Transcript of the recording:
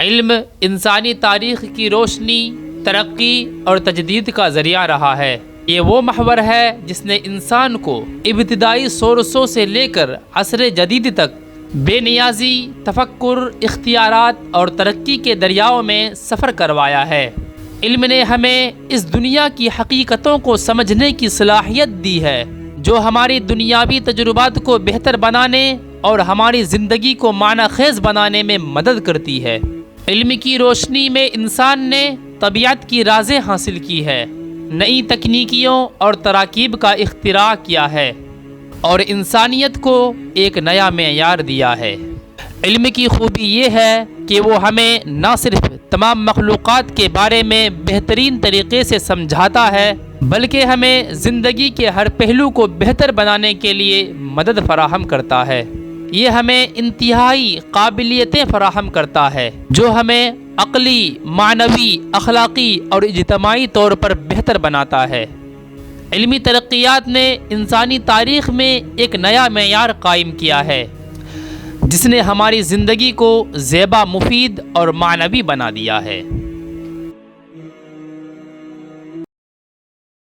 علم انسانی تاریخ کی روشنی، ترقی اور تجدید کا ذریعہ رہا ہے۔ یہ وہ محور ہے جس نے انسان کو ابتدائی سورسوں سے لے کر عصر جدید تک بے نیازی، تفکر، اختیارات اور ترقی کے دریاؤں میں سفر کروایا ہے۔ علم نے ہمیں اس دنیا کی حقیقتوں کو سمجھنے کی صلاحیت دی ہے، جو ہماری دنیاوی تجربات کو بہتر بنانے اور ہماری زندگی کو معنی خیز بنانے میں مدد کرتی ہے۔ علم کی روشنی میں انسان نے طبیعت کی رازیں حاصل کی ہے، نئی تکنیکیوں اور تراکیب کا اختراع کیا ہے اور انسانیت کو ایک نیا معیار دیا ہے۔ علم کی خوبی یہ ہے کہ وہ ہمیں نہ صرف تمام مخلوقات کے بارے میں بہترین طریقے سے سمجھاتا ہے، بلکہ ہمیں زندگی کے ہر پہلو کو بہتر بنانے کے لیے مدد فراہم کرتا ہے۔ یہ ہمیں انتہائی قابلیتیں فراہم کرتا ہے جو ہمیں عقلی، معنوی، اخلاقی اور اجتماعی طور پر بہتر بناتا ہے۔ علمی ترقیات نے انسانی تاریخ میں ایک نیا معیار قائم کیا ہے، جس نے ہماری زندگی کو زیبا، مفید اور معنوی بنا دیا ہے۔